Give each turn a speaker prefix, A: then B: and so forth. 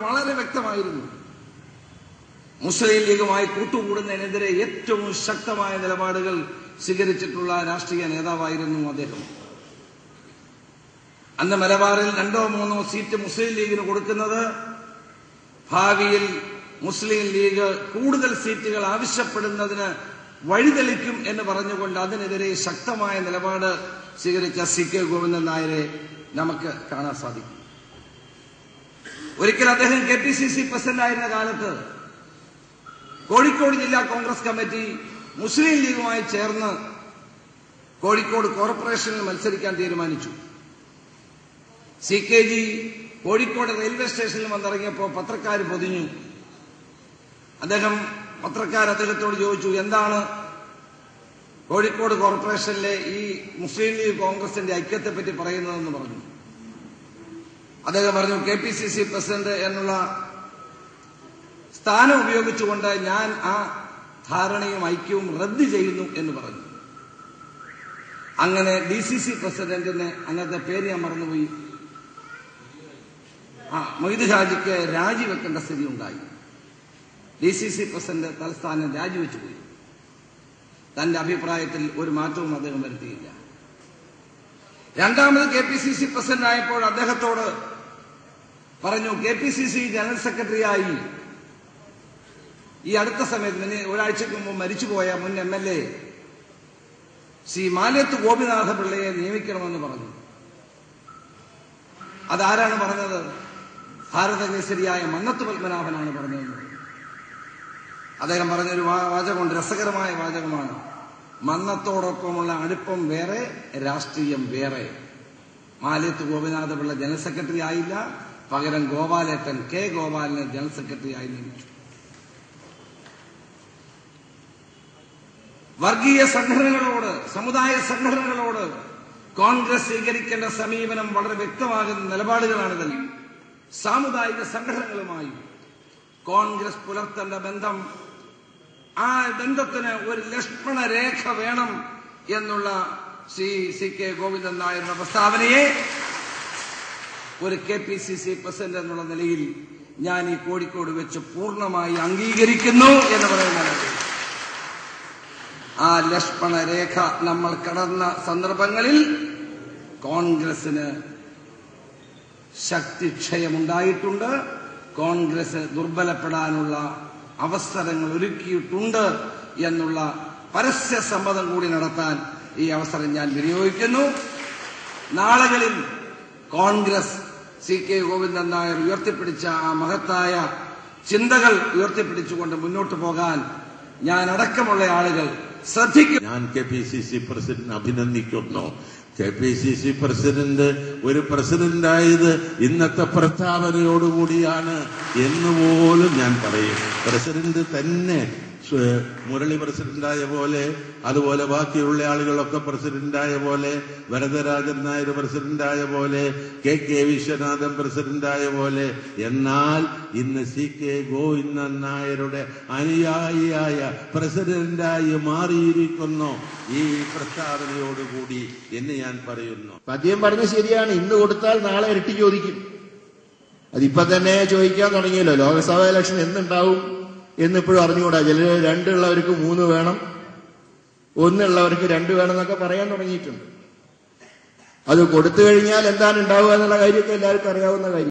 A: വളരെ വ്യക്തമായിരുന്നു. മുസ്ലിം ലീഗുമായി കൂട്ടുകൂടുന്നതിനെതിരെ ഏറ്റവും ശക്തമായ നിലപാടുകൾ സ്വീകരിച്ചിട്ടുള്ള രാഷ്ട്രീയ നേതാവായിരുന്നു അദ്ദേഹം. അന്ന് മലബാറിൽ 2-3 സീറ്റ് മുസ്ലിം ലീഗിന് കൊടുക്കുന്നത് ഭാവിയിൽ മുസ്ലിം ലീഗ് കൂടുതൽ സീറ്റുകൾ ആവശ്യപ്പെടുന്നതിന് വഴിതെളിക്കും എന്ന് പറഞ്ഞുകൊണ്ട് അതിനെതിരെ ശക്തമായ നിലപാട് സ്വീകരിച്ച CK ഗോവിന്ദൻ നായരെ നമുക്ക് കാണാൻ സാധിക്കും. ഒരിക്കൽ അദ്ദേഹം KPCC പ്രസിഡന്റായിരുന്ന കാലത്ത് കോഴിക്കോട് ജില്ലാ കോൺഗ്രസ് കമ്മിറ്റി മുസ്ലിം ലീഗുമായി ചേർന്ന് കോഴിക്കോട് കോർപ്പറേഷനിൽ മത്സരിക്കാൻ തീരുമാനിച്ചു. CK കോഴിക്കോട് റെയിൽവേ സ്റ്റേഷനിൽ വന്നിറങ്ങിയപ്പോൾ പത്രക്കാർ പൊതിഞ്ഞു. അദ്ദേഹത്തോട് ചോദിച്ചു, എന്താണ് കോഴിക്കോട് കോർപ്പറേഷനിലെ ഈ മുസ്ലിം ലീഗ് കോൺഗ്രസിന്റെ ഐക്യത്തെപ്പറ്റി പറയുന്നതെന്ന് പറഞ്ഞു. അദ്ദേഹം പറഞ്ഞു, KPCC പ്രസിഡന്റ് എന്നുള്ള സ്ഥാനം ഉപയോഗിച്ചുകൊണ്ട് ഞാൻ ആ ധാരണയും ഐക്യവും റദ്ദ് ചെയ്യുന്നു എന്ന് പറഞ്ഞു. അങ്ങനെ DCC പ്രസിഡന്റിന് അങ്ങനത്തെ പേര് ഞാൻ മറന്നുപോയി, മൊയ്ത് ഹാജിക്ക് രാജിവെക്കേണ്ട സ്ഥിതി ഉണ്ടായി. DCC പ്രസിഡന്റ് തലസ്ഥാനം രാജിവെച്ചു പോയി. തന്റെ അഭിപ്രായത്തിൽ ഒരു മാറ്റവും അദ്ദേഹം വരുത്തിയില്ല. രണ്ടാമത് KPCC പ്രസിഡന്റ് ആയപ്പോൾ അദ്ദേഹത്തോട് പറഞ്ഞു, KPCC ജനറൽ സെക്രട്ടറിയായി ഈ അടുത്ത സമയത്ത് ഒരാഴ്ചക്ക് മുമ്പ് മരിച്ചുപോയ മുൻ MLA ശ്രീ മാലത്ത് ഗോപിനാഥ പിള്ളയെ നിയമിക്കണമെന്ന് പറഞ്ഞു. അതാരാണ് പറഞ്ഞത്? ഭാരതകേസരിയായ മന്നത്ത് പത്മനാഭനാണ് പറഞ്ഞത്. അദ്ദേഹം പറഞ്ഞൊരു വാചകമുണ്ട്, രസകരമായ വാചകമാണ്. മന്നത്തോടൊപ്പമുള്ള അടുപ്പം വേറെ, രാഷ്ട്രീയം വേറെ. മാലത്ത് ഗോപിനാഥ പിള്ള ജനറൽ സെക്രട്ടറി ആയില്ല, പകരം ഗോപാലേട്ടൻ K ഗോപാലിനെ ജനറൽ സെക്രട്ടറി ആയി നിയമിച്ചു. വർഗീയ സംഘടനകളോട്, സമുദായ സംഘടനകളോട് കോൺഗ്രസ് സ്വീകരിക്കേണ്ട സമീപനം വളരെ വ്യക്തമാകുന്ന നിലപാടുകളാണിതിൽ. സാമുദായിക സംഘടനകളുമായി കോൺഗ്രസ് പുലർത്തേണ്ട ബന്ധം, ആ ബന്ധത്തിന് ഒരു ലക്ഷ്മണരേഖ വേണം എന്നുള്ള CK ഗോവിന്ദൻ നായരുടെ പ്രസ്താവനയെ ഒരു KPCC പ്രസിഡന്റ് എന്നുള്ള നിലയിൽ ഞാൻ ഈ കോഴിക്കോട് വെച്ച് പൂർണ്ണമായി അംഗീകരിക്കുന്നു എന്ന് പറയുന്നത്. ആ ലക്ഷ്മണരേഖ നമ്മൾ കടന്ന സന്ദർഭങ്ങളിൽ കോൺഗ്രസിന് ശക്തിക്ഷയമുണ്ടായിട്ടുണ്ട്. കോൺഗ്രസ് ദുർബലപ്പെടാനുള്ള അവസരങ്ങൾ ഒരുക്കിയിട്ടുണ്ട് എന്നുള്ള പരസ്യ സമ്മതം കൂടി നടത്താൻ ഈ അവസരം ഞാൻ വിനിയോഗിക്കുന്നു. നാളുകളിൽ കോൺഗ്രസ് CK ഗോവിന്ദൻ നായർ ഉയർത്തിപ്പിടിച്ച ആ മഹത്തായ ചിന്തകൾ ഉയർത്തിപ്പിടിച്ചുകൊണ്ട് മുന്നോട്ട് പോകാൻ ഞാൻ അടക്കമുള്ള ആളുകൾ ശ്രദ്ധിക്കും.
B: ഞാൻ KPCC പ്രസിഡന്റ് അഭിനന്ദിക്കുന്നു. KPCC പ്രസിഡന്റ് ഒരു പ്രസിഡന്റായത് ഇന്നത്തെ പ്രസ്താവനയോടുകൂടിയാണ് എന്നുപോലും ഞാൻ പറയും. പ്രസിഡന്റ് തന്നെ മുരളി പ്രസിഡന്റായ പോലെ, അതുപോലെ ബാക്കിയുള്ള ആളുകളൊക്കെ പ്രസിഡന്റായ പോലെ, വരദരാജൻ നായർ പ്രസിഡന്റായ പോലെ, KK വിശ്വനാഥൻ പ്രസിഡന്റായ പോലെ, എന്നാൽ ഇന്ന് CK ഗോവിന്ദൻ നായരുടെ അനുയായിയായ പ്രസിഡന്റായി മാറിയിരിക്കുന്നു ഈ പ്രസ്താവനയോടുകൂടി എന്ന് ഞാൻ പറയുന്നു.
C: അദ്ദേഹം പറഞ്ഞ ശരിയാണ്. ഇന്ന് കൊടുത്താൽ നാളെ ഇരട്ടി ചോദിക്കും. അതിപ്പോ തന്നെ ചോദിക്കാൻ തുടങ്ങിയല്ലോ. ലോക്സഭാ ഇലക്ഷൻ എന്നുണ്ടാവും എന്നിപ്പോഴും അറിഞ്ഞുകൂടാ. ചിലർ 2 ഉള്ളവർക്ക് 3 വേണം, 1 ഉള്ളവർക്ക് 2 വേണം എന്നൊക്കെ പറയാൻ തുടങ്ങിയിട്ടുണ്ട്. അത് കൊടുത്തു കഴിഞ്ഞാൽ എന്താണ് ഉണ്ടാവുക എന്നുള്ള കാര്യമൊക്കെ എല്ലാവർക്കും അറിയാവുന്ന കാര്യം.